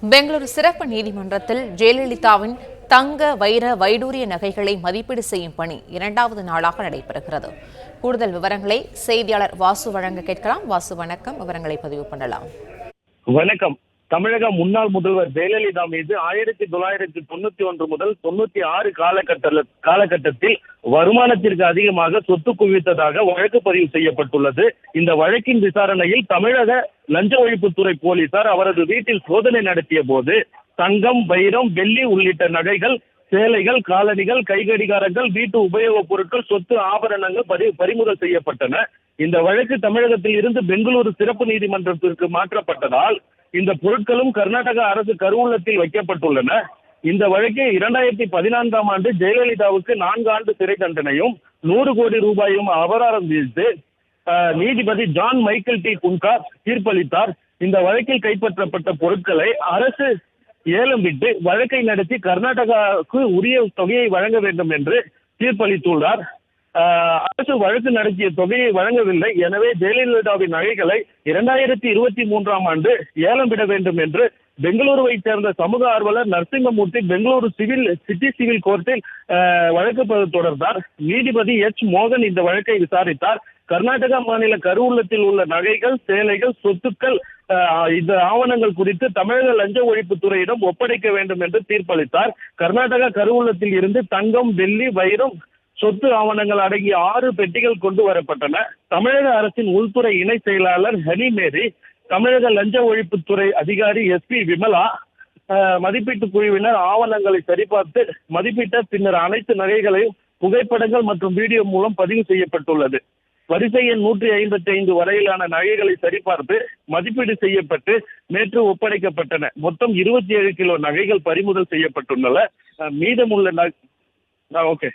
பெங்களூரு சிறப்பு நீதிமன்றத்தில் ஜெயலலிதாவின் தங்க, வைர, வைடூரிய நகைகளை மதிப்பீடு செய்யும் பணி 2வது நாளாக நடைபெறுகிறது. கூடுதல் விவரங்களை செய்தியாளர் வாசு வழங்க கேட்கலாம். வாசு, வணக்கம். விவரங்களை பதிவு பண்ணலாம். வணக்கம். தமிழக முன்னாள் முதல்வர் ஜெயலலிதா மீது 1991 முதல் 96 காலகட்டத்தில் வருமானத்திற்கு அதிகமாக சொத்து குவித்ததாக வழக்கு பதிவு செய்யப்பட்டுள்ளது. இந்த வழக்கின் விசாரணையில் தமிழக லஞ்ச ஒழிப்புத்துறை போலீசார் அவரது வீட்டில் சோதனை நடத்திய போது தங்கம், வைரம், வெள்ளி உள்ளிட்ட நகைகள், சேலைகள், காலணிகள், கைகடிகாரங்கள், வீட்டு உபயோகப் பொருட்கள், சொத்து ஆபரணங்கள் பறிமுதல் செய்யப்பட்டன. இந்த வழக்கு தமிழகத்தில் இருந்து பெங்களூரு சிறப்பு நீதிமன்றத்திற்கு மாற்றப்பட்டதால் இந்த பொருட்களும் கர்நாடக அரசு கருவூலத்தில் வைக்கப்பட்டுள்ளன. இந்த வழக்கை 2014ஆம் ஆண்டு ஜெயலலிதாவுக்கு 4 ஆண்டு சிறை தண்டனையும் 100 கோடி ரூபாயும் அபராதம் விதித்து நீதிபதி ஜான் மைக்கேல் டி குன்கார் தீர்ப்பளித்தார். இந்த வழக்கில் கைப்பற்றப்பட்ட பொருட்களை அரசு ஏலம் விட்டு வழக்கை நடத்தி கர்நாடகாவுக்கு உரிய தொகையை வழங்க வேண்டும் என்று தீர்ப்பளித்துள்ளார். அரசு வழக்கு நடத்திய தொகையை வழங்கவில்லை. எனவே ஜெயலலிதாவின் நகைகளை 2023ஆம் ஆண்டு ஏலம் விட வேண்டும் என்று பெங்களூருவை சேர்ந்த சமூக ஆர்வலர் நரசிம்மமூர்த்தி பெங்களூரு சிட்டி சிவில் கோர்ட்டில் வழக்கு தொடர்ந்தார். நீதிபதி எச் மோகன் இந்த வழக்கை விசாரித்தார். கர்நாடகா மாநில கருவூலத்தில் உள்ள நகைகள், சேலைகள், சொத்துக்கள், இந்த ஆவணங்கள் குறித்து தமிழக லஞ்ச ஒழிப்புத்துறையிடம் ஒப்படைக்க வேண்டும் என்று தீர்ப்பளித்தார். கர்நாடகா கருவூலத்தில் இருந்து தங்கம், வெள்ளி, வைரம், சொத்து ஆவணங்கள் அடங்கிய 6 பெட்டிகள் கொண்டு வரப்பட்டன. தமிழக அரசின் உள்துறை இணை செயலாளர் ஹனிமேரி, தமிழக லஞ்ச ஒழிப்புத்துறை அதிகாரி SP விமலா, மதிப்பீட்டு குழுவினர் ஆவணங்களை சரிபார்த்து மதிப்பிட்ட பின்னர் அனைத்து நகைகளையும் புகைப்படங்கள் மற்றும் வீடியோ மூலம் பதிவு செய்யப்பட்டுள்ளது. வரிசை எண் 155 வரையிலான நகைகளை சரிபார்த்து மதிப்பீடு செய்யப்பட்டு நேற்று ஒப்படைக்கப்பட்டன. மொத்தம் 27 கிலோ நகைகள் பறிமுதல் செய்யப்பட்டுள்ளன. மீதமுள்ள ஓகே